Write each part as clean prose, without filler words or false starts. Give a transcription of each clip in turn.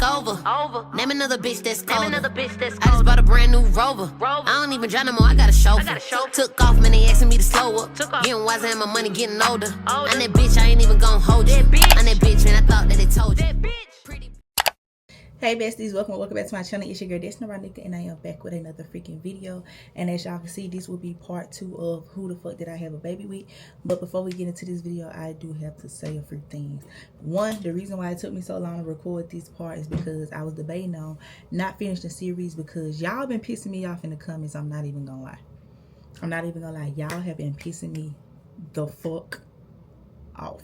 take over. Name another bitch that's colder. I just bought a brand new Rover. I don't even drive no more, I got a chauffeur. Took off, man, they asking me to slow up. Getting wiser and my money getting older. I'm that bitch, I ain't even gon' hold you. I'm that bitch, man, I thought that they told you. Hey besties, welcome back to my channel. It's your girl Destiny Ronica, and I am back with another freaking video. And as y'all can see, this will be part 2 of who the fuck did I have a baby with. But before we get into this video, I do have to say a few things. One, the reason why it took me so long to record this part is because I was debating on not finishing the series, because y'all been pissing me off in the comments. I'm not even gonna lie. Y'all have been pissing me the fuck off.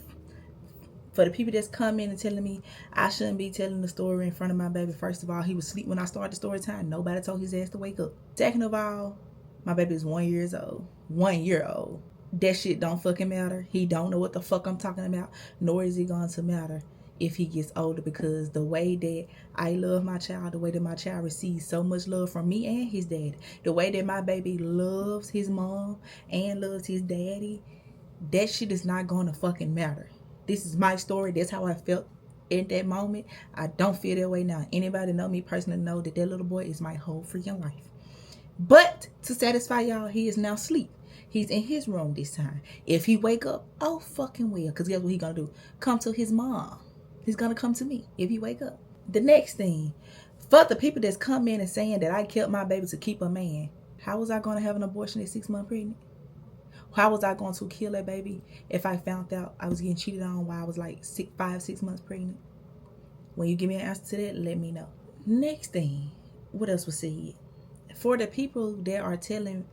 For the people that's coming and telling me I shouldn't be telling the story in front of my baby, first of all, he was asleep when I started the story time. Nobody told his ass to wake up. Second of all, my baby is 1 year old. 1 year old. That shit don't fucking matter. He don't know what the fuck I'm talking about, nor is it going to matter if he gets older, because the way that I love my child, the way that my child receives so much love from me and his dad, the way that my baby loves his mom and loves his daddy, that shit is not going to fucking matter. This is my story. That's how I felt in that moment. I don't feel that way now. Anybody know me personally know that that little boy is my whole freaking life. But to satisfy y'all, he is now asleep. He's in his room this time. If he wake up, oh fucking well. Because guess what he gonna do? Come to his mom. He's gonna come to me if he wake up. The next thing, for the people that's come in and saying that I killed my baby to keep a man, how was I gonna have an abortion at 6 months pregnant? How was I going to kill that baby if I found out I was getting cheated on while I was like 5-6 months pregnant? When you give me an answer to that, let me know. Next thing, what else was said? For the people that are telling,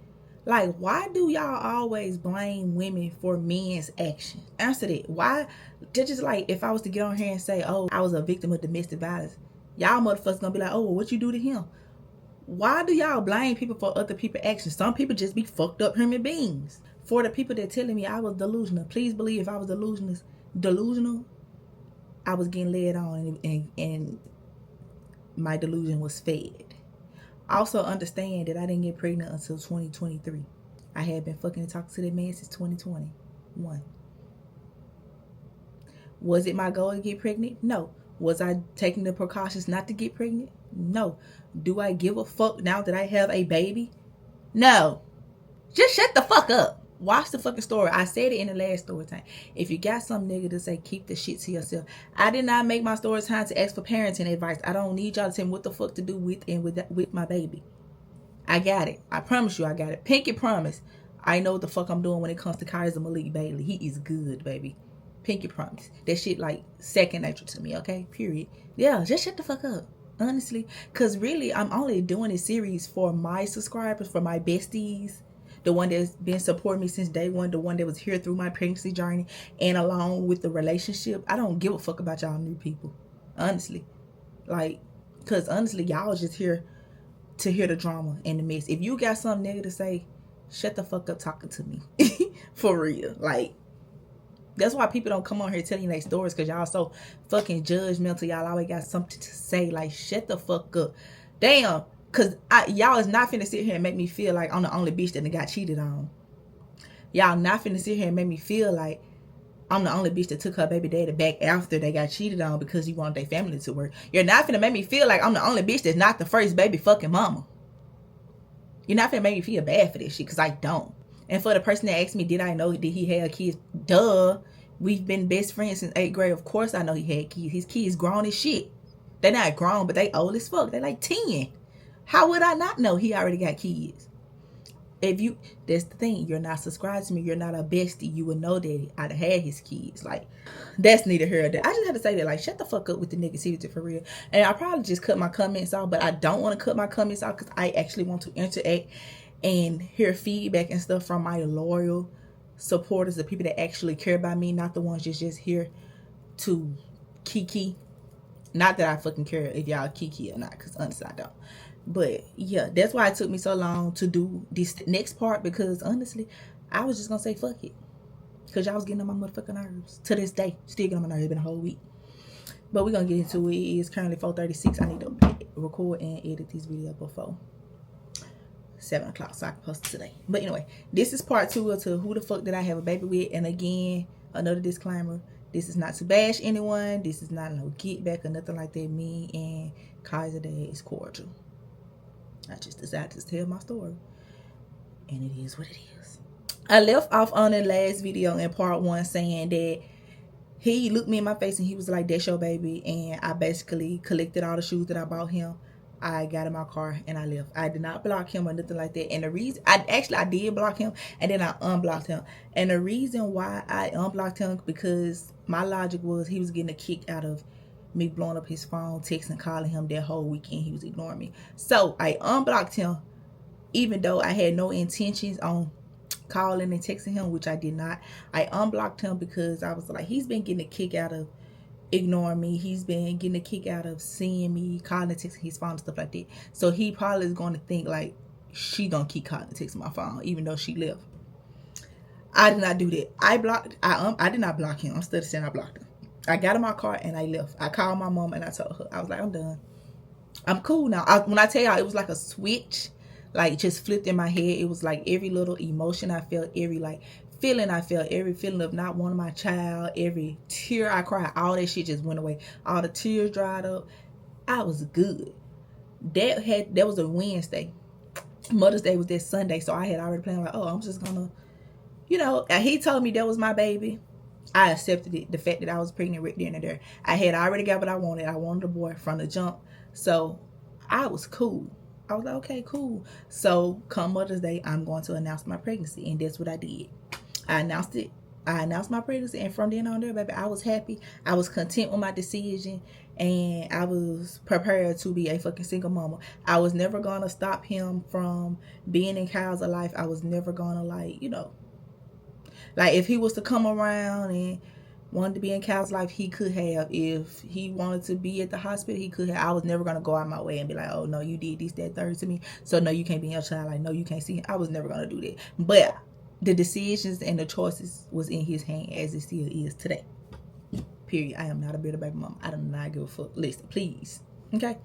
like, why do y'all always blame women for men's action? Answer that. Why? Just like if I was to get on here and say, oh, I was a victim of domestic violence, y'all motherfuckers gonna be like, oh, well, what you do to him? Why do y'all blame people for other people's actions? Some people just be fucked up human beings. For the people that telling me I was delusional, please believe if I was delusional, I was getting led on and my delusion was fed. Also understand that I didn't get pregnant until 2023. I had been fucking and talking to that man since 2021. Was it my goal to get pregnant? No. Was I taking the precautions not to get pregnant? No. Do I give a fuck now that I have a baby? No. Just shut the fuck up. Watch the fucking story. I said it in the last story time. If you got some nigga to say, keep the shit to yourself. I did not make my story time to ask for parenting advice. I don't need y'all to tell me what the fuck to do with my baby. I got it. I promise you I got it. Pinky promise. I know what the fuck I'm doing when it comes to Kaiser Malik Bailey. He is good, baby. Pinky promise. That shit like second nature to me, okay? Period. Yeah, just shut the fuck up. Honestly. Because really, I'm only doing this series for my subscribers, for my besties. The one that's been supporting me since day one, the one that was here through my pregnancy journey and along with the relationship. I don't give a fuck about y'all new people, honestly. Like, because honestly, y'all just here to hear the drama and the mess. If you got something negative to say, shut the fuck up talking to me. For real. Like, that's why people don't come on here telling you their stories, because y'all so fucking judgmental. Y'all always got something to say. Like, shut the fuck up. Damn. Because y'all is not finna sit here and make me feel like I'm the only bitch that got cheated on. Y'all not finna sit here and make me feel like I'm the only bitch that took her baby daddy back after they got cheated on because he wanted their family to work. You're not finna make me feel like I'm the only bitch that's not the first baby fucking mama. You're not finna make me feel bad for this shit, because I don't. And for the person that asked me, did I know that he had kids? Duh. We've been best friends since 8th grade. Of course I know he had kids. His kids grown as shit. They're not grown, but they old as fuck. They're like 10. How would I not know he already got kids? That's the thing. You're not subscribed to me. You're not a bestie. You would know that I'd had his kids. Like, that's neither here nor there. I just have to say that, like, shut the fuck up with the negativity for real. And I probably just cut my comments off, but I don't want to cut my comments off because I actually want to interact and hear feedback and stuff from my loyal supporters, the people that actually care about me, not the ones just here to kiki. Not that I fucking care if y'all kiki or not, because honestly I don't. But yeah, that's why it took me so long to do this next part, because honestly, I was just gonna say fuck it, because y'all was getting on my motherfucking nerves. To this day, still getting on my nerves. It's been a whole week. But we're gonna get into it. It's currently 4:36. I need to record and edit this video before 7 o'clock so I can post it today. But anyway, this is part 2 of who the fuck did I have a baby with. And again, another disclaimer, This is not to bash anyone. This is not no get back or nothing like that. Me and Kaiser Dad is cordial. I just decided to tell my story. And it is what it is. I left off on the last video in part 1 saying that he looked me in my face and he was like, that's your baby. And I basically collected all the shoes that I bought him. I got in my car and I left. I did not block him or nothing like that. And the reason, I did block him and then I unblocked him. And the reason why I unblocked him, because my logic was he was getting a kick out of me blowing up his phone, texting, calling him that whole weekend. He was ignoring me. So I unblocked him, even though I had no intentions on calling and texting him, which I did not. I unblocked him because I was like, he's been getting a kick out of ignoring me. He's been getting a kick out of seeing me, calling and texting his phone and stuff like that. So he probably is going to think like she gonna keep calling and texting my phone even though she left. I did not do that. I did not block him. I'm still saying I blocked him. I got in my car and I left. I called my mom and I told her, I was like, I'm done. I'm cool now. When I tell y'all, it was like a switch, like just flipped in my head. It was like every little emotion I felt, every like feeling I felt, every feeling of not wanting my child, every tear I cried, all that shit just went away. All the tears dried up. I was good. That was a Wednesday. Mother's Day was that Sunday, so I had already planned like, oh, I'm just gonna, you know. And he told me that was my baby. I accepted it. The fact that I was pregnant right then and there. I had already got what I wanted. I wanted a boy from the jump, so I was cool. I was like, okay, cool. So come Mother's Day, I'm going to announce my pregnancy, and that's what I did. I announced it. I announced my pregnancy, and from then on there, baby, I was happy. I was content with my decision, and I was prepared to be a fucking single mama. I was never gonna stop him from being in Kyle's life. I was never gonna, like, you know, like if he was to come around and wanted to be in Kyle's life, he could have. If he wanted to be at the hospital, he could have. I was never gonna go out my way and be like, oh no, you did this, that, third to me, so no, you can't be in your child. Like, no, you can't see him. I was never gonna do that. But the decisions and the choices was in his hand, as it still is today. Period. I am not a bitter baby mama. I do not give a fuck. Listen, please. Okay?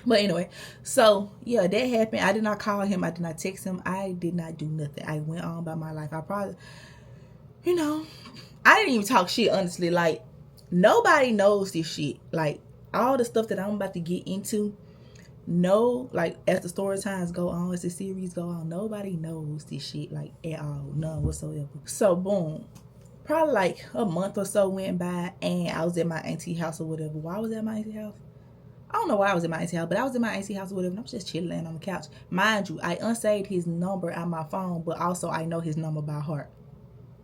But anyway, so yeah, that happened. I did not call him. I did not text him. I did not do nothing. I went on by my life. I probably, you know, I didn't even talk shit, honestly. Like, nobody knows this shit. Like, all the stuff that I'm about to get into, no, like, as the story times go on, as the series go on, nobody knows this shit, like, at all. None whatsoever. So, boom. Probably, like, a month or so went by, and I was at my auntie house or whatever. Why was I at my auntie house? I don't know why I was at my auntie house, but I was at my auntie house or whatever, and I'm just chilling on the couch. Mind you, I unsaved his number on my phone, but also I know his number by heart.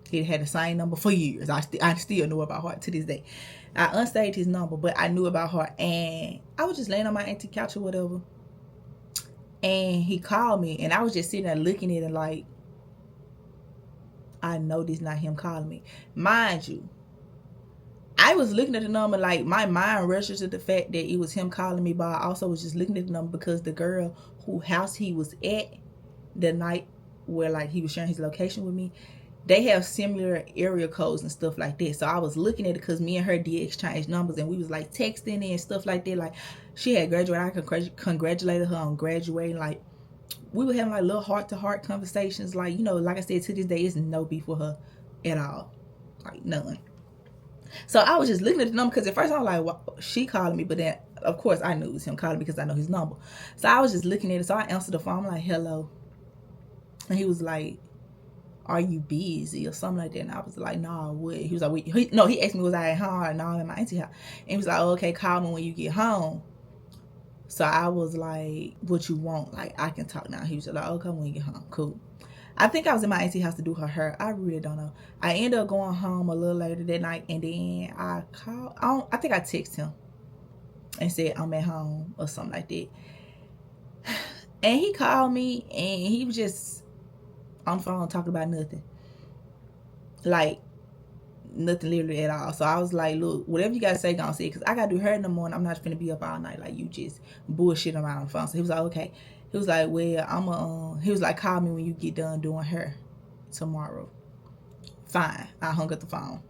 He had the same number for years. I still know it by heart to this day. I unsaved his number, but I knew it by heart. And I was just laying on my auntie couch or whatever. And he called me. And I was just sitting there looking at it like, I know this not him calling me. Mind you, I was looking at the number like my mind registered the fact that it was him calling me. But I also was just looking at the number because the girl whose house he was at the night where like he was sharing his location with me, they have similar area codes and stuff like that. So I was looking at it because me and her did exchange numbers and we was like texting and stuff like that. Like, she had graduated. I congratulated her on graduating. Like, we were having like little heart-to-heart conversations. Like, you know, like I said, to this day, it's no beef with her at all. Like, none. So I was just looking at the number because at first I was like, well, she calling me. But then, of course, I knew it was him calling me because I know his number. So I was just looking at it. So I answered the phone. I'm like, hello. And he was like, are you busy or something like that? And I was like, nah, what? He was like, he asked me, was I at home? No, I'm at my auntie house. And he was like, oh, okay, call me when you get home. So I was like, what you want? Like, I can talk now. He was like, okay, when you get home. Cool. I think I was in my auntie house to do her hair. I really don't know. I ended up going home a little later that night, and then I called. I think I texted him and said, I'm at home or something like that. And he called me, and he was just on the phone talking about nothing. Like, nothing literally at all. So I was like, look, whatever you gotta say, gonna say, because I gotta do hair in the morning. I'm not finna be up all night like you just bullshit around on the phone. So he was like, okay. He was like, well, he was like, call me when you get done doing hair tomorrow. Fine. I hung up the phone.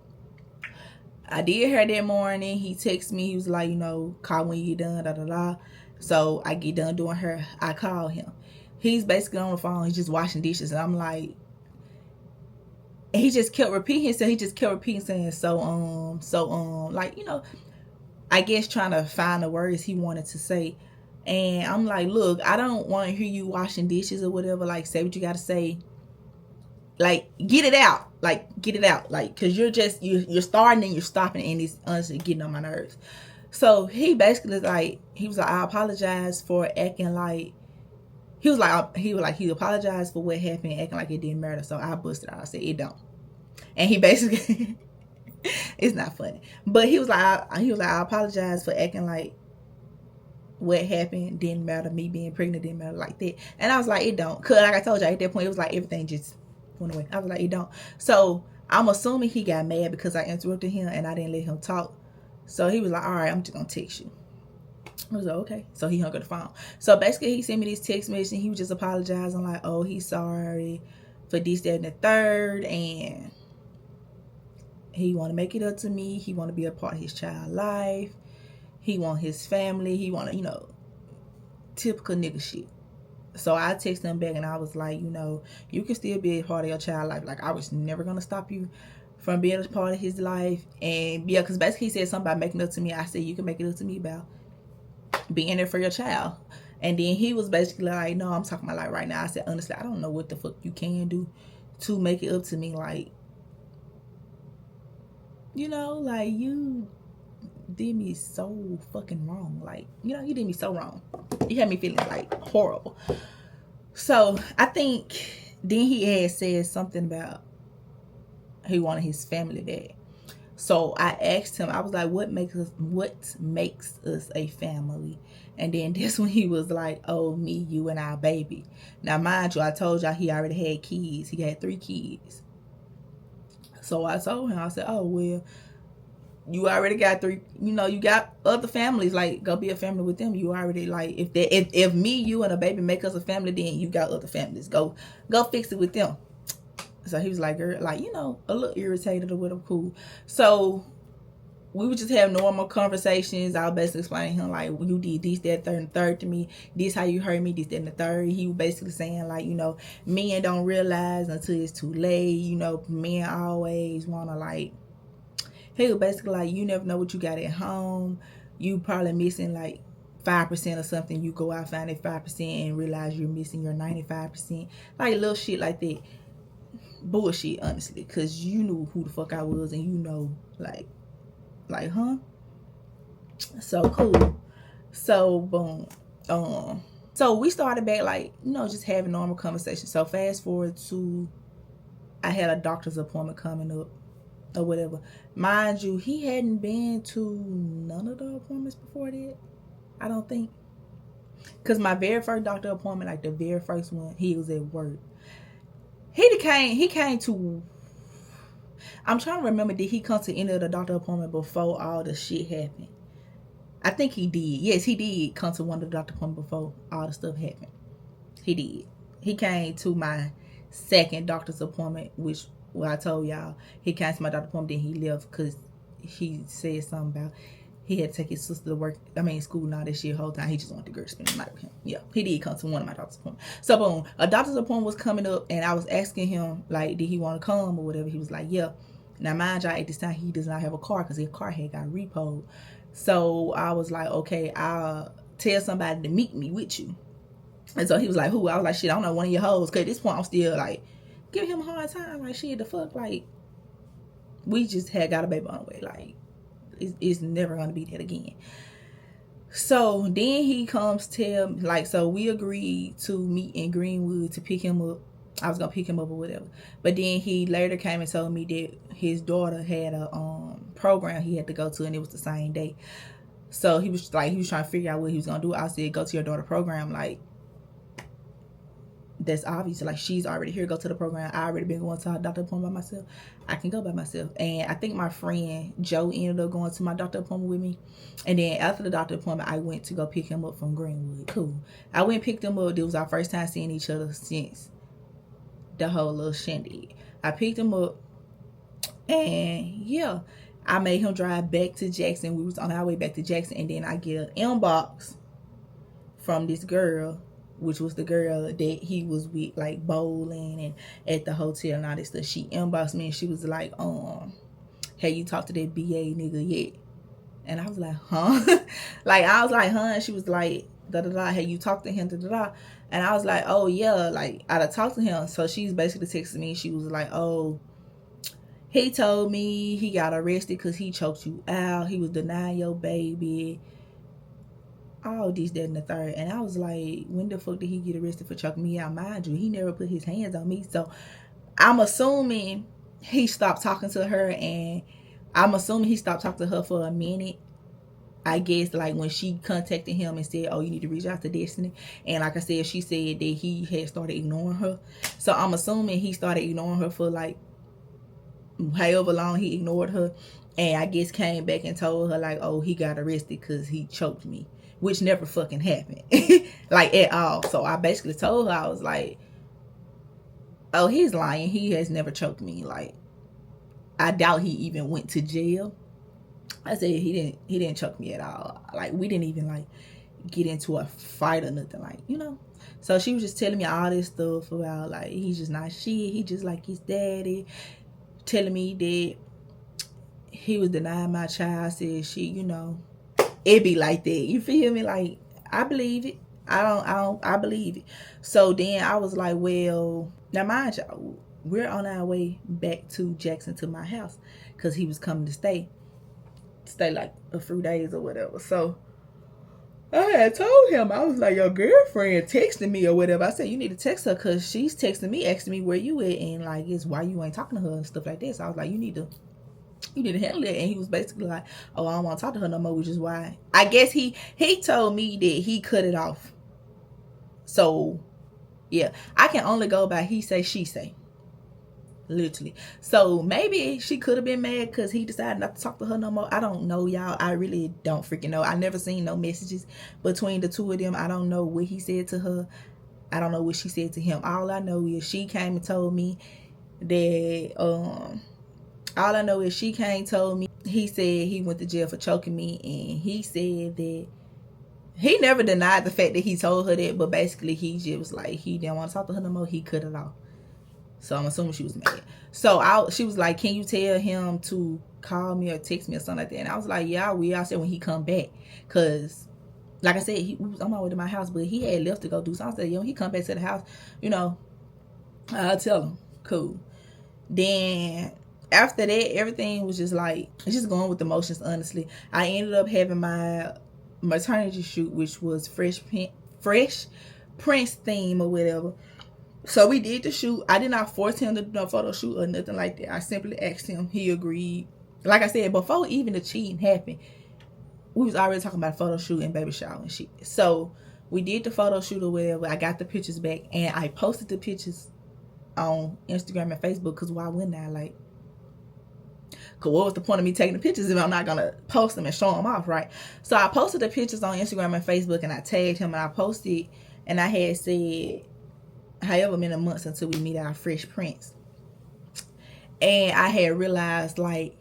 I did hair that morning. He texted me. He was like, you know, call when you get done, da da da. So I get done doing hair. I call him. He's basically on the phone. He's just washing dishes. And I'm like, And he just kept repeating himself. He just kept repeating saying, like, you know, I guess trying to find the words he wanted to say. And I'm like, look, I don't want to hear you washing dishes or whatever. Like, say what you got to say. Like, get it out. Like, get it out. Like, because you're starting and you're stopping, and it's honestly getting on my nerves. So he basically like, he was like, I apologize for acting like, he apologized for what happened, acting like it didn't matter. So I busted out. I said, it don't. And he basically, it's not funny, but he was like, I apologize for acting like what happened didn't matter. Me being pregnant didn't matter like that. And I was like, it don't. Cause like I told you at that point, it was like everything just went away. I was like, it don't. So I'm assuming he got mad because I interrupted him and I didn't let him talk. So he was like, all right, I'm just gonna text you. I was like, okay. So he hung up the phone. So basically he sent me this text message and he was just apologizing like, oh, he's sorry for this, that, and the third, and he want to make it up to me. He want to be a part of his child's life. He want his family. He want to, you know, typical nigga shit. So I texted him back and I was like, you know, you can still be a part of your child's life. Like, I was never going to stop you from being a part of his life. And yeah, because basically he said something about making it up to me. I said, you can make it up to me about being there for your child. And then he was basically like, no, I'm talking about like right now. I said, honestly, I don't know what the fuck you can do to make it up to me. Like, you know, like, you did me so fucking wrong. Like, you know, you did me so wrong. You had me feeling like horrible. So I think then he had said something about he wanted his family back. So I asked him, I was like, what makes us a family? And then this one he was like, oh, me, you, and our baby. Now mind you, I told y'all he already had kids. He had 3 kids. So I told him, I said, oh, well, you already got 3, you know, you got other families, like, go be a family with them. You already, like, if me, you, and a baby make us a family, then you got other families. Go fix it with them. So he was like, girl, like, you know, a little irritated or whatever, cool. So we would just have normal conversations. I was basically explaining to him, like, well, you did this, that, third, and third to me. This how you hurt me, this, that, and the third. He was basically saying, like, you know, men don't realize until it's too late. You know, men always want to, like, he was basically like, you never know what you got at home. You probably missing, like, 5% or something. You go out, find that 5% and realize you're missing your 95%. Like, little shit like that. Bullshit, honestly, because you knew who the fuck I was, and you know, like, huh? So cool. So boom. So we started back, like, you know, just having normal conversations. So fast forward to, I had a doctor's appointment coming up or whatever. Mind you, he hadn't been to none of the appointments before that, I don't think, because my very first doctor appointment, like the very first one, he was at work. He came to, I'm trying to remember, did he come to any of the doctor appointment before all the shit happened? I think he did. Yes, he did come to one of the doctor appointments before all the stuff happened. He did. He came to my second doctor's appointment, which, well, I told y'all, he came to my doctor's appointment, then he left because he said something about he had to take his sister to work, school and all that shit the whole time. He just wanted the girl to spend the night with him. Yeah, he did come to one of my doctor's appointments. So boom, a doctor's appointment was coming up, and I was asking him, like, did he want to come or whatever. He was like, yeah. Now mind you, at this time he does not have a car because his car had got repoed. So I was like, okay, I'll tell somebody to meet me with you. And so he was like, who? I was like, shit, I don't know, one of your hoes. Because at this point I'm still like giving him a hard time, like, shit, the fuck, like, we just had got a baby on the way, like, it's never gonna be that again. So then he comes tell, like, so we agreed to meet in Greenwood to pick him up. I was gonna pick him up or whatever, but then he later came and told me that his daughter had a program he had to go to, and it was the same day. So he was trying to figure out what he was gonna do. I said, go to your daughter program, like, that's obvious, like, she's already here, go to the program. I already been going to her doctor appointment by myself. I can go by myself. And I think my friend Joe ended up going to my doctor appointment with me. And then after the doctor appointment, I went to go pick him up from Greenwood. Cool. I went and picked him up. It was our first time seeing each other since the whole little shindig. I picked him up, and yeah, I made him drive back to Jackson. We was on our way back to Jackson, and then I get an inbox from this girl which was the girl that he was with, like bowling and at the hotel and all this stuff. She inboxed me and she was like, "Have you talked to that BA nigga yet?" And I was like, "Huh?" Like, I was like, "Huh?" And she was like, "Da da da. Have you talked to him?" Da da da. And I was like, "Oh yeah, like I'd have talked to him." So she's basically texting me. She was like, "Oh, he told me he got arrested because he choked you out. He was denying your baby. All this, that, and the third." And I was like, when the fuck did he get arrested for choking me out? Mind you, he never put his hands on me. So I'm assuming he stopped talking to her, and I'm assuming he stopped talking to her for a minute. I guess like when she contacted him and said, "Oh, you need to reach out to Destiny." And like I said, she said that he had started ignoring her. So I'm assuming he started ignoring her for like however long he ignored her. And I guess came back and told her like, "Oh, he got arrested because he choked me," which never fucking happened. Like at all. So I basically told her, I was like, "Oh, he's lying. He has never choked me." Like, I doubt he even went to jail. I said he didn't choke me at all. Like, we didn't even like get into a fight or nothing, like, you know. So she was just telling me all this stuff about like he's just not shit. He just like his daddy. Telling me that he was denying my child. Said she, you know, it be like that. You feel me? Like, I believe it. I believe it. So then I was like, well, now mind you, we're on our way back to Jackson to my house because he was coming to stay like a few days or whatever. So I had told him, I was like, your girlfriend texting me or whatever. I said, you need to text her because she's texting me, asking me where you at, and like, it's why you ain't talking to her and stuff like that. So I was like, you need to handle it. And he was basically like, "Oh, I don't want to talk to her no more," which is why I guess he told me that he cut it off. So yeah, I can only go by he say, she say, literally. So maybe she could have been mad because he decided not to talk to her no more. I don't know, y'all. I really don't freaking know. I never seen no messages between the two of them. I don't know what he said to her. I don't know what she said to him. All I know is she came and told me that he said he went to jail for choking me, and he said that he never denied the fact that he told her that, but basically he just was like, he didn't want to talk to her no more. He cut it off. So I'm assuming she was mad. So she was like, "Can you tell him to call me or text me or something like that?" And I was like, "Yeah, I will." I said when he come back, because like I said, he was on my way to my house, but he had left to go do something. I said, when he come back to the house, you know, I'll tell him. Cool. Then after that, everything was just like, it's just going with the motions, honestly. I ended up having my maternity shoot, which was Fresh Prince theme or whatever. So we did the shoot. I did not force him to do a photo shoot or nothing like that. I simply asked him. He agreed. Like I said, before even the cheating happened, we was already talking about photo shoot and baby shower and shit. So we did the photo shoot or whatever. I got the pictures back and I posted the pictures on Instagram and Facebook, because why wouldn't I? Like, cause what was the point of me taking the pictures if I'm not gonna post them and show them off, right? So I posted the pictures on Instagram and Facebook, and I tagged him, and I posted, and I had said, however many months until we meet our Fresh Prince. And I had realized, like,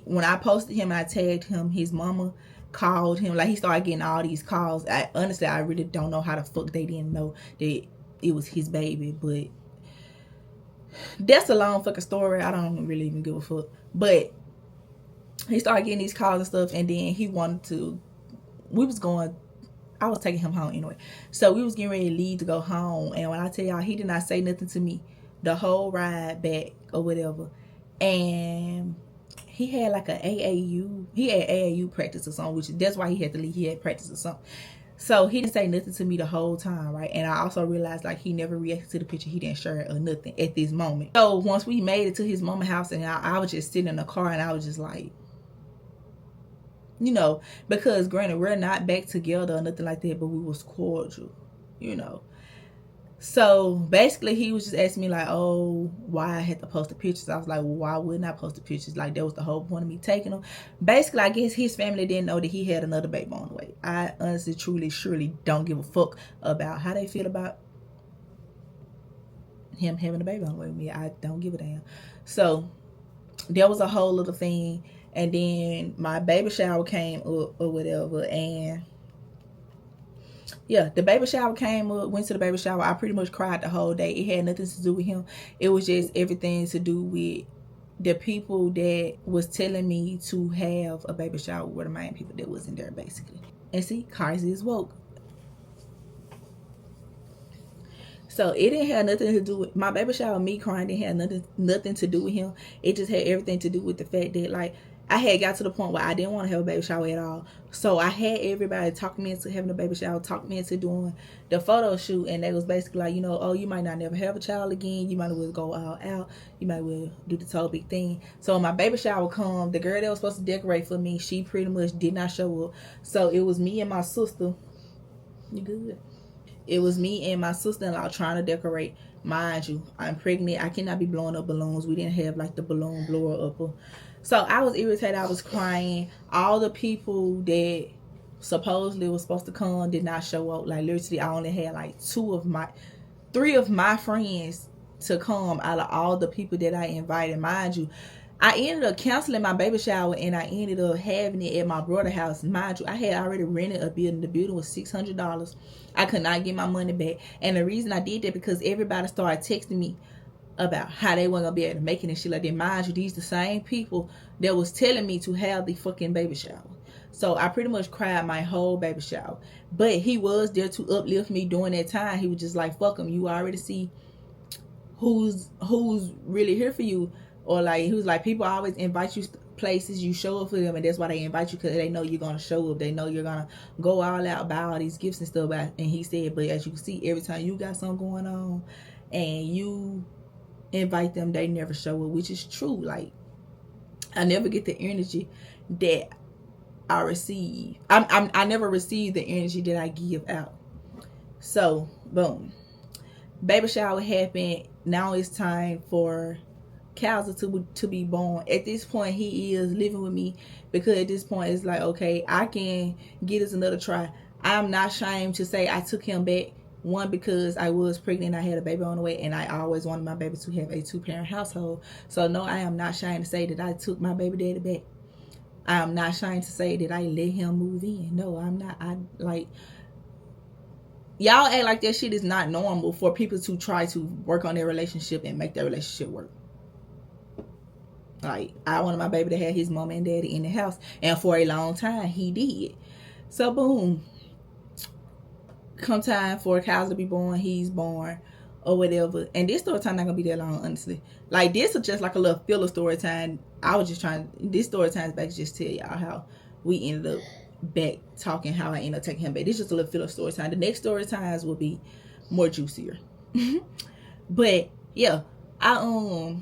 when I posted him and I tagged him, his mama called him. Like, he started getting all these calls. Honestly, I really don't know how the fuck they didn't know that it was his baby, but that's a long fucking story. I don't really even give a fuck. But he started getting these calls and stuff, and then he wanted to, I was taking him home anyway. So we was getting ready to leave to go home. And when I tell y'all, he did not say nothing to me the whole ride back or whatever. And he had like he had AAU practice or something, which that's why he had to leave. He had practice or something. So he didn't say nothing to me the whole time, right? And I also realized, like, he never reacted to the picture. He didn't share it or nothing at this moment. So once we made it to his mama's house, and I was just sitting in the car, and I was just like, you know, because granted, we're not back together or nothing like that, but we was cordial, you know. So basically he was just asking me like, oh, why I had to post the pictures. I was like, well, why wouldn't I post the pictures? Like, that was the whole point of me taking them. Basically, I guess his family didn't know that he had another baby on the way. I honestly, truly, surely don't give a fuck about how they feel about him having a baby on the way with me. I don't give a damn. So there was a whole little thing. And then my baby shower came up or whatever, and yeah, the baby shower came up, went to the baby shower. I pretty much cried the whole day. It had nothing to do with him. It was just everything to do with the people that was telling me to have a baby shower were the main people that wasn't there, basically. And see, Karzy is woke. So it didn't have nothing to do with my baby shower. Me crying didn't have nothing to do with him. It just had everything to do with the fact that, like, I had got to the point where I didn't want to have a baby shower at all. So I had everybody talk me into having a baby shower, talk me into doing the photo shoot, and they was basically like, you know, oh, you might not never have a child again. You might as well go all out. You might well do the whole big thing. So when my baby shower come, the girl that was supposed to decorate for me, she pretty much did not show up. So it was me and my sister. You good? It was me and my sister-in-law trying to decorate. Mind you, I'm pregnant. I cannot be blowing up balloons. We didn't have like the balloon blower upper. So I was irritated. I was crying. All the people that supposedly was supposed to come did not show up. Like, literally, I only had like three of my friends to come out of all the people that I invited. Mind you, I ended up canceling my baby shower and I ended up having it at my brother's house. Mind you, I had already rented a building. The building was $600. I could not get my money back. And the reason I did that because everybody started texting me about how they weren't going to be able to make it and shit like that. Mind you, these the same people that was telling me to have the fucking baby shower. So I pretty much cried my whole baby shower. But he was there to uplift me during that time. He was just like, fuck him. You already see who's really here for you. Or like, he was like, people always invite you places, you show up for them, and that's why they invite you, because they know you're gonna show up. They know you're gonna go all out, buy all these gifts and stuff. And he said, but as you can see, every time you got something going on and you invite them, they never show up, which is true. Like, I never get the energy that I receive. I never receive the energy that I give out. So boom, baby shower happened. Now it's time for Calza to be born. At this point, he is living with me, because at this point it's like, okay, I can get us another try. I'm not ashamed to say I took him back. One, because I was pregnant, I had a baby on the way, and I always wanted my baby to have a 2-parent household. So no, I am not ashamed to say that I took my baby daddy back. I am not ashamed to say that I let him move in. No, I'm not. I like, y'all act like that shit is not normal for people to try to work on their relationship and make their relationship work. Like, I wanted my baby to have his mom and daddy in the house, and for a long time he did. So boom, come time for Kyle to be born, he's born or whatever. And this story time not gonna be that long, honestly. Like, this is just like a little filler story time. I was just trying, this story time is back to just tell y'all how we ended up back talking, how I ended up taking him back. This is just a little filler story time. The next story times will be more juicier. But yeah, I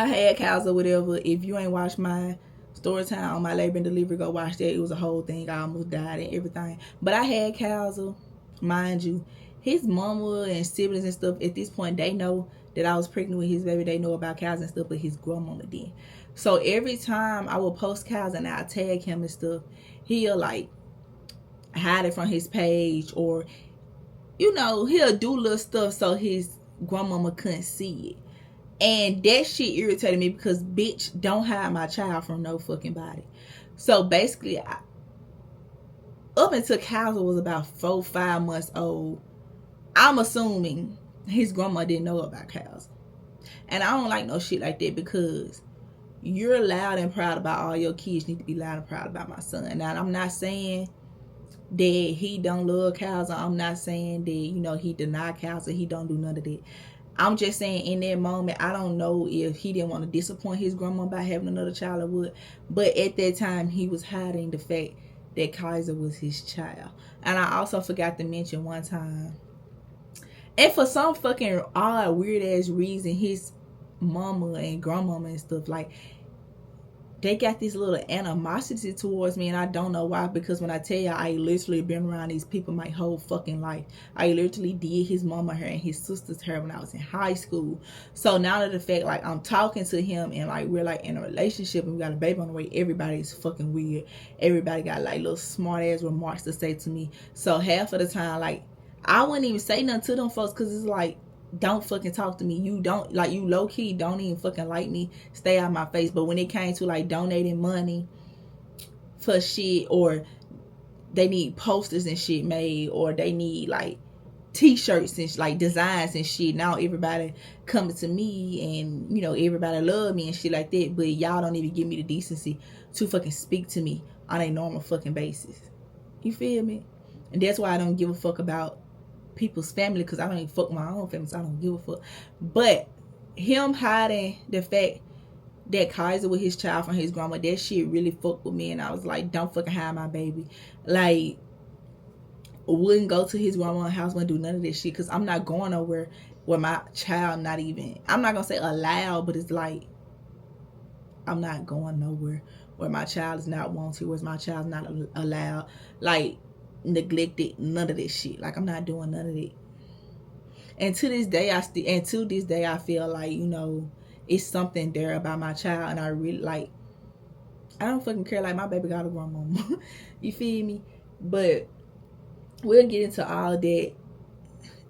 had cows or whatever. If you ain't watched my story time on my labor and delivery, go watch that. It was a whole thing. I almost died and everything. But I had cows, mind you. His mama and siblings and stuff, at this point, they know that I was pregnant with his baby. They know about cows and stuff, but his grandmama did. So every time I would post cows and I tag him and stuff, he'll like hide it from his page, or, you know, he'll do little stuff so his grandmama couldn't see it. And that shit irritated me, because bitch, don't hide my child from no fucking body. So basically, up until Kyle was about 4-5 months old, I'm assuming his grandma didn't know about Kyle. And I don't like no shit like that, because you're loud and proud about all your kids. Need to be loud and proud about my son. Now, I'm not saying that he don't love Kyle. I'm not saying that, you know, he deny Kyle, he don't do none of that. I'm just saying, in that moment, I don't know if he didn't want to disappoint his grandma by having another child or what. But at that time, he was hiding the fact that Kaiser was his child. And I also forgot to mention one time, and for some fucking odd, weird ass reason, his mama and grandmama and stuff, like, they got this little animosity towards me, and I don't know why, because when I tell you, I literally been around these people my whole fucking life. I literally did his mama hair and his sister's hair when I was in high school. So now that the fact, like, I'm talking to him and like we're like in a relationship and we got a baby on the way, everybody's fucking weird. Everybody got like little smart ass remarks to say to me. So half of the time, like, I wouldn't even say nothing to them folks, because it's like, don't fucking talk to me. You don't, like, you low key don't even fucking like me. Stay out my face. But when it came to like donating money for shit, or they need posters and shit made, or they need like t-shirts and like designs and shit. Now everybody coming to me, and you know, everybody love me and shit like that, but y'all don't even give me the decency to fucking speak to me on a normal fucking basis. You feel me? And that's why I don't give a fuck about people's family, because I don't even fuck my own family, so I don't give a fuck. But him hiding the fact that Kaiser was his child from his grandma, that shit really fucked with me. And I was like, don't fucking hide my baby. Like, wouldn't go to his grandma's house, wouldn't do none of this shit, because I'm not going nowhere where my child not even, I'm not gonna say allowed, but it's like, I'm not going nowhere where my child is not wanted, where my child's not allowed, like neglected, none of this shit. Like, I'm not doing none of it. And to this day, I feel like, you know, it's something there about my child, and I really like, I don't fucking care. Like, my baby got a grandmama. You feel me? But we'll get into all that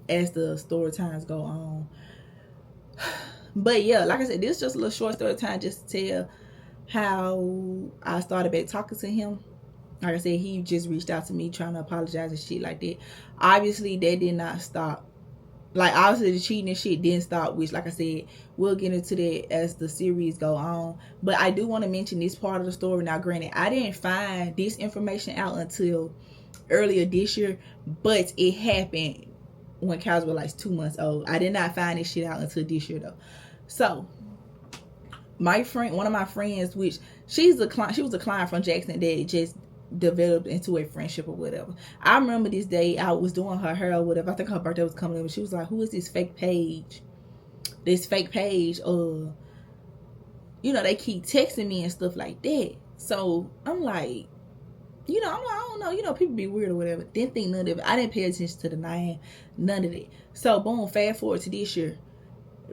as the story times go on. But yeah, like I said, this is just a little short story time just to tell how I started back talking to him. Like I said, he just reached out to me trying to apologize and shit like that. Obviously, that did not stop. Like, obviously, the cheating and shit didn't stop, which, like I said, we'll get into that as the series go on. But I do want to mention this part of the story. Now, granted, I didn't find this information out until earlier this year, but it happened when Kyle was like 2 months old. I did not find this shit out until this year, though. So, my friend, one of my friends, which she was a client from Jackson that just developed into a friendship or whatever. I remember this day I was doing her hair or whatever. I think her birthday was coming up, and she was like, who is this fake page? This fake page, you know, they keep texting me and stuff like that. So I'm like, you know, I don't know, you know, people be weird or whatever. Didn't think none of it. I didn't pay attention to the name, none of it. So boom, fast forward to this year.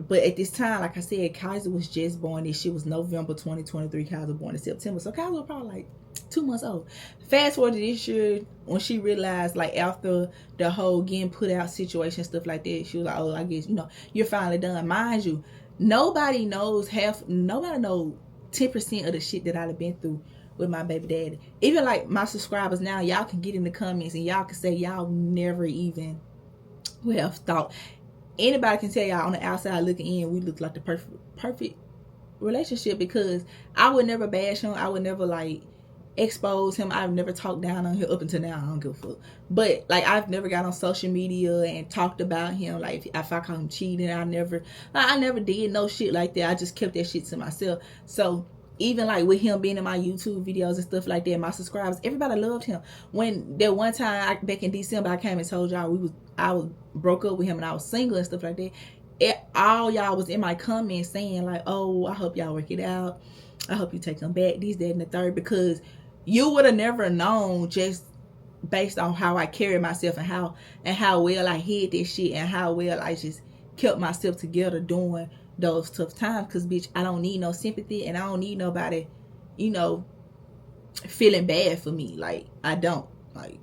But at this time, like I said, Kaiser was just born. This shit was November 2023. Kaiser born in September. So Kaiser was probably like 2 months old. Fast forward to this year, when she realized, like, after the whole getting put out situation, stuff like that, she was like, oh, I guess, you know, you're finally done. Mind you, nobody knows 10% of the shit that I've been through with my baby daddy. Even like my subscribers now, y'all can get in the comments and y'all can say y'all never even would have thought. Anybody can tell y'all on the outside looking in, we look like the perfect relationship, because I would never bash him. I would never like expose him. I've never talked down on him up until now. I don't give a fuck. But like, I've never got on social media and talked about him. Like, if I call him cheating, I never did no shit like that. I just kept that shit to myself. So even like with him being in my YouTube videos and stuff like that, my subscribers, everybody loved him. When that one time back in December, I came and told y'all I was broke up with him and I was single and stuff like that. All y'all was in my comments saying like, oh, I hope y'all work it out. I hope you take him back, this, that, and the third, because you would have never known, just based on how I carried myself and how well I hid this shit and how well I just kept myself together during those tough times. Because bitch, I don't need no sympathy, and I don't need nobody, you know, feeling bad for me. Like, I don't. Like,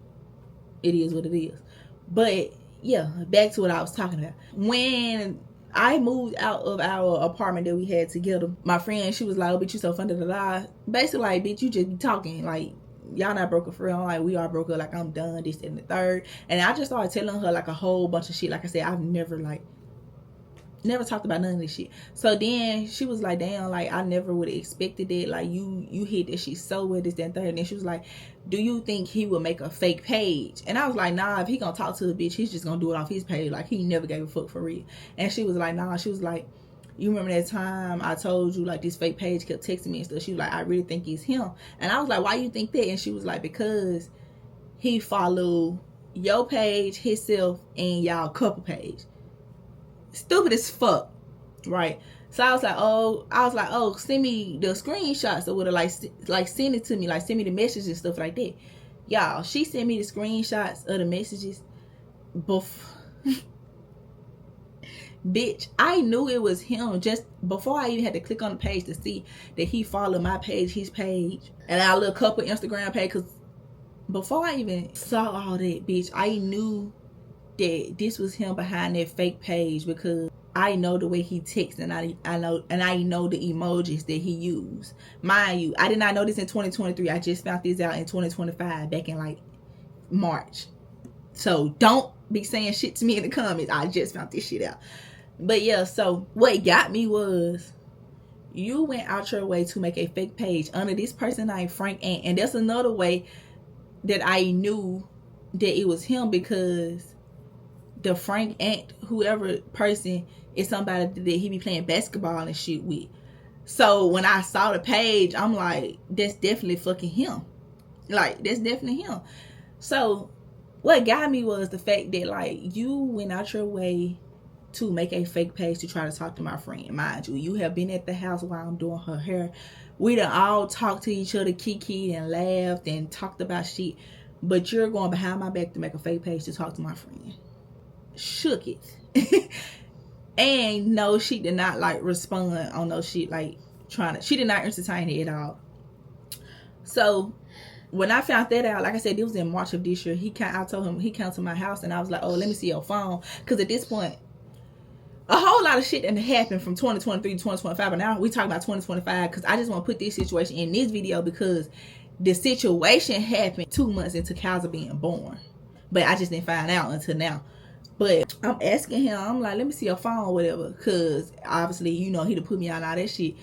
it is what it is. But yeah, back to what I was talking about. When I moved out of our apartment that we had together, my friend, she was like, oh, bitch, you so funny to lie. Basically, like, bitch, you just be talking. Like, y'all not broke up for real. I'm like, we are broke up. Like, I'm done, this, and the third. And I just started telling her, like, a whole bunch of shit. Like I said, I've never talked about none of this shit. So then she was like, damn, like, I never would have expected it. Like, you hit that shit so well, this, that, and third. And then she was like, do you think he would make a fake page? And I was like, nah, if he gonna talk to the bitch, he's just gonna do it off his page. Like, he never gave a fuck for real. And she was like, nah. She was like, you remember that time I told you, like, this fake page kept texting me and stuff? She was like, I really think it's him. And I was like, why you think that? And she was like, because he followed your page, himself, and y'all couple page. Stupid as fuck, right? So I was like, oh, send me the screenshots or whatever, like send it to me, like send me the messages and stuff like that. Y'all, she sent me the screenshots of the messages bitch, I knew it was him just before I even had to click on the page to see that he followed my page, his page, and our little couple Instagram page. Because before I even saw all that, bitch, I knew that this was him behind that fake page, because I know the way he texts, and I know the emojis that he used. Mind you, I did not know this in 2023. I just found this out in 2025, back in like March. So don't be saying shit to me in the comments. I just found this shit out. But yeah, so what got me was you went out your way to make a fake page under this person named Frank Ant. And that's another way that I knew that it was him, because the Frank Ant, whoever person, is somebody that he be playing basketball and shit with. So when I saw the page, I'm like, that's definitely fucking him. Like, that's definitely him. So what got me was the fact that, like, you went out your way to make a fake page to try to talk to my friend. Mind you, you have been at the house while I'm doing her hair. We done all talked to each other, kiki and laughed and talked about shit. But you're going behind my back to make a fake page to talk to my friend. Shook it. And no, she did not like respond on no shit, like she did not entertain it at all. So when I found that out, like I said, it was in March of this year. I told him he came to my house, and I was like, oh, let me see your phone, because at this point a whole lot of shit that happened from 2023 to 2025, but now we talk about 2025, because I just want to put this situation in this video, because the situation happened 2 months into Kyler being born, but I just didn't find out until now. But I'm asking him, I'm like, let me see your phone or whatever, because obviously, you know, he done put me on all that shit.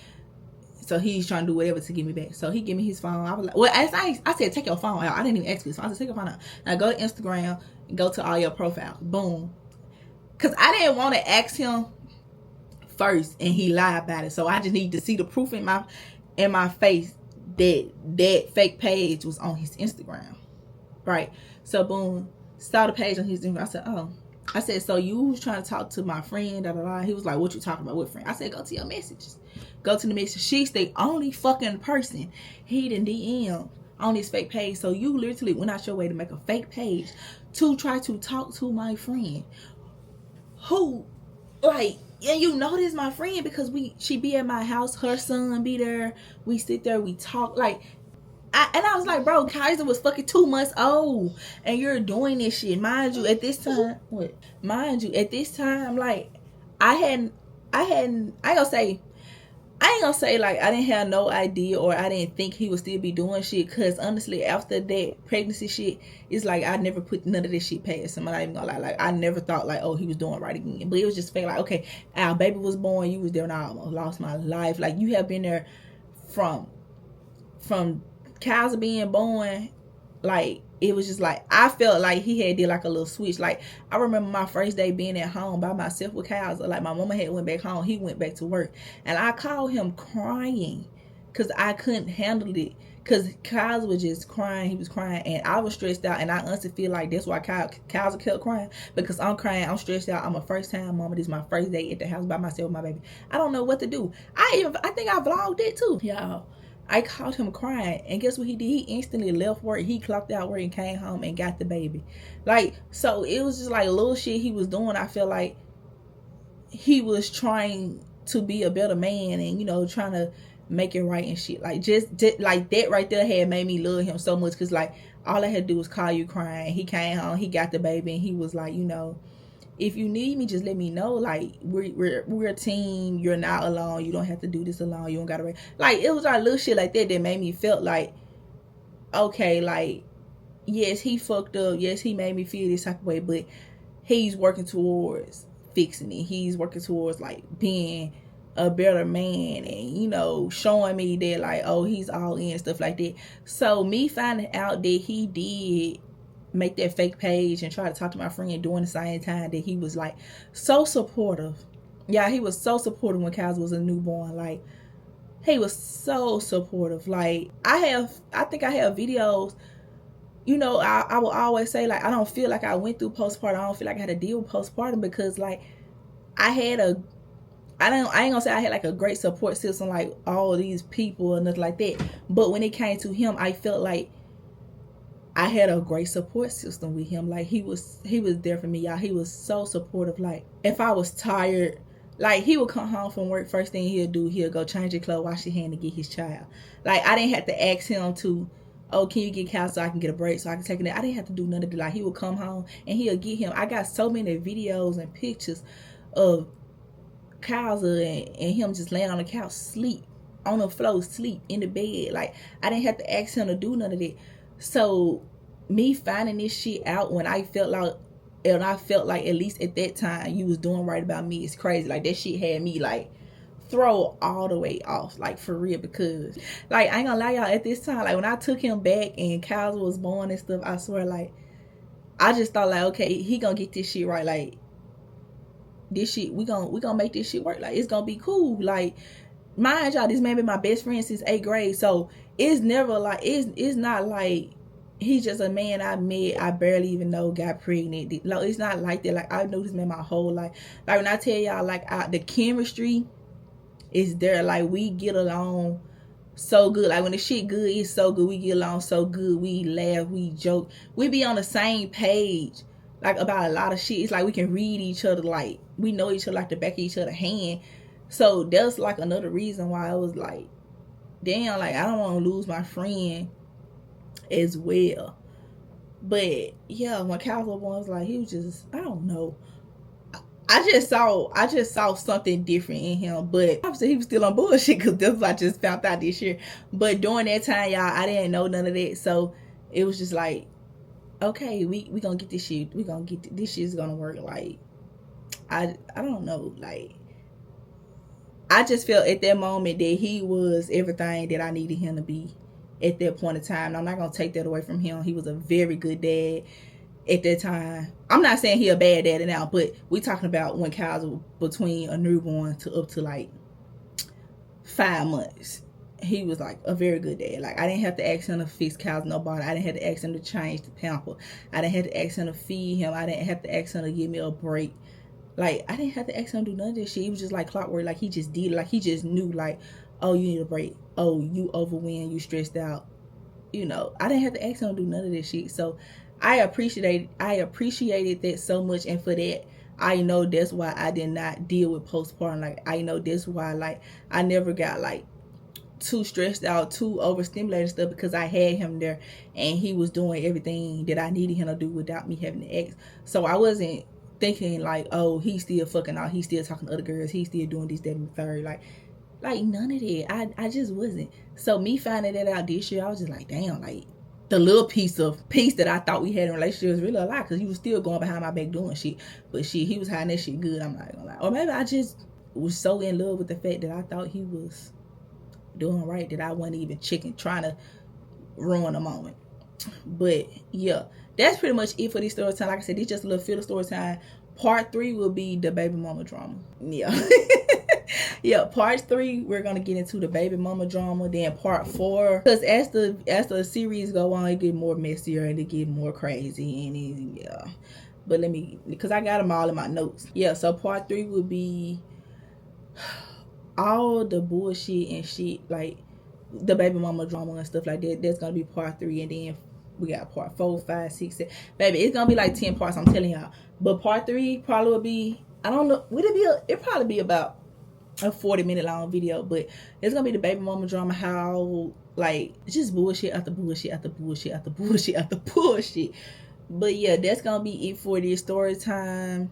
So he's trying to do whatever to get me back. So he give me his phone. I was like, well, I said, take your phone out. I didn't even ask you. So I said, take your phone out. Now go to Instagram and go to all your profiles. Boom. Because I didn't want to ask him first and he lied about it. So I just need to see the proof in my face that fake page was on his Instagram. Right. So boom. Saw the page on his Instagram. I said, oh. I said, so you was trying to talk to my friend, da da da. He was like, what you talking about? What friend? I said, go to your messages. Go to the message. She's the only fucking person he done DM on his fake page. So you literally went out your way to make a fake page to try to talk to my friend, who, like, and you know this is my friend because she be at my house, her son be there, we sit there, we talk, like, I was like, bro, Kaiser was fucking 2 months old, and you're doing this shit. Mind you, at this time, like, I ain't gonna say like I didn't have no idea or I didn't think he would still be doing shit, because honestly, after that pregnancy shit, it's like I never put none of this shit past him. I'm not even gonna lie, like I never thought like, oh, he was doing right again. But it was just fake, like, okay, our baby was born, you was there, and I almost lost my life. Like, you have been there from Kyler being born. Like, it was just like, I felt like he had did like a little switch. Like, I remember my first day being at home by myself with Kyler. Like, my mama had went back home, he went back to work, and I called him crying because I couldn't handle it, because Kyler was just crying. He was crying, and I was stressed out, and I honestly feel like that's why Kyler kept crying, because I'm crying, I'm stressed out, I'm a first time mama, this is my first day at the house by myself with my baby. I don't know what to do. I think I vlogged it too, y'all. I caught him crying, and guess what he did? He instantly left work. He clocked out work and came home and got the baby. Like, so it was just like little shit he was doing. I feel like he was trying to be a better man and, you know, trying to make it right and shit. Like, just like that right there had made me love him so much, because like all I had to do was call you crying. He came home, he got the baby, and he was like, you know, if you need me, just let me know. Like, we're a team. You're not alone. You don't have to do this alone. You don't gotta wait. Like, it was like little shit like that made me felt like, okay, like, yes, he fucked up. Yes, he made me feel this type of way, but he's working towards fixing it. He's working towards like being a better man, and, you know, showing me that like, oh, he's all in and stuff like that. So me finding out that he did make that fake page and try to talk to my friend during the same time that he was like so supportive. Yeah, he was so supportive when Kyler was a newborn. Like, he was so supportive. Like, I think I have videos, you know, I will always say, like, I don't feel like I went through postpartum. I don't feel like I had to deal with postpartum, because like I ain't gonna say I had like a great support system like all these people and nothing like that, but when it came to him, I felt like I had a great support system with him. Like, he was there for me, y'all. He was so supportive. Like, if I was tired, like, he would come home from work, first thing he'll do, he'll go change his clothes, wash his hand, and get his child. Like, I didn't have to ask him to, oh, can you get Cal so I can get a break so I can take it in? I didn't have to do none of that. Like, he would come home and he'll get him. I got so many videos and pictures of Kyler and him just laying on the couch, sleep on the floor, sleep in the bed. Like, I didn't have to ask him to do none of that. So me finding this shit out when I felt like, and I felt like at least at that time you was doing right about me, it's crazy. Like that shit had me like throw all the way off, like for real, because like I ain't gonna lie y'all, at this time, like when I took him back and Kyle was born and stuff, I swear, like I just thought like, okay, he gonna get this shit right, like this shit, we gonna make this shit work, like it's gonna be cool. Like mind y'all, this man been my best friend since 8th grade, so it's never like, it's not like he's just a man I met, I barely even know, got pregnant. Like it's not like that. Like I know this man my whole life. Like when I tell y'all, like the chemistry is there. Like we get along so good. Like when the shit good, it's so good. We get along so good. We laugh, we joke, we be on the same page like about a lot of shit. It's like we can read each other, like we know each other like the back of each other's hand. So that's like another reason why I was like, damn, like I don't want to lose my friend as well. But yeah, when Cal was born, I was like, he was just, I don't know, I just saw something different in him. But obviously he was still on bullshit, because that's what I just found out this year. But during that time, y'all, I didn't know none of that, so it was just like, okay, we gonna get this shit, we gonna get this shit's gonna work. Like I don't know, like I just felt at that moment that he was everything that I needed him to be at that point in time. I'm not gonna take that away from him. He was a very good dad at that time. I'm not saying he a bad daddy now, but we talking about when Kyle's between a newborn to up to like 5 months. He was like a very good dad. Like I didn't have to ask him to fix Kyle's no bottle. I didn't have to ask him to change the pamper. I didn't have to ask him to feed him. I didn't have to ask him to give me a break. Like I didn't have to ask him to do none of this shit. He was just like clockwork. Like he just did it. Like he just knew, like, oh, you need a break. Oh, you overwhelmed, you stressed out. You know, I didn't have to ask him to do none of this shit. So I appreciated that so much. And for that, I know that's why I did not deal with postpartum. Like I know that's why, like, I never got like too stressed out, too overstimulated stuff, because I had him there and he was doing everything that I needed him to do without me having to ask. So I wasn't thinking like, oh, he's still fucking out, he's still talking to other girls, he's still doing this, that, and the third. Like none of that. I just wasn't. So me finding that out this year, I was just like, damn, like the little piece that I thought we had in a relationship was really a lot, because he was still going behind my back doing shit. But shit, he was hiding that shit good, I'm not gonna lie. Or maybe I just was so in love with the fact that I thought he was doing right that I wasn't even trying to ruin the moment. But yeah, that's pretty much it for this story time. Like I said, it's just a little filler story time. Part 3 will be the baby mama drama. Yeah. Yeah, part 3 we're gonna get into the baby mama drama. Then part 4, because as the series go on, it get more messier and it get more crazy, and yeah. But let me, because I got them all in my notes. Yeah, so part 3 will be all the bullshit and shit, like the baby mama drama and stuff like that. That's gonna be part 3, and then we got part 4, 5, 6, 7. Baby, it's gonna be like 10 parts, I'm telling y'all. But part 3 probably will be, I don't know, it'd probably be about a 40-minute long video. But it's gonna be the baby mama drama, how like just bullshit after bullshit after bullshit after bullshit after bullshit. But yeah, that's gonna be it for this story time.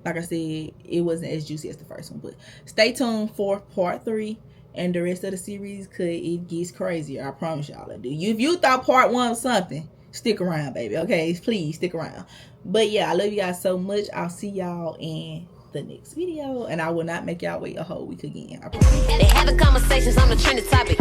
Like I said, it wasn't as juicy as the first one, but stay tuned for part 3 and the rest of the series, because it gets crazier. I promise y'all it do. If you thought part 1 was something, stick around, baby. Okay, please stick around. But yeah, I love you guys so much. I'll see y'all in the next video, and I will not make y'all wait a whole week again. I promise. They having conversations on the trending topic.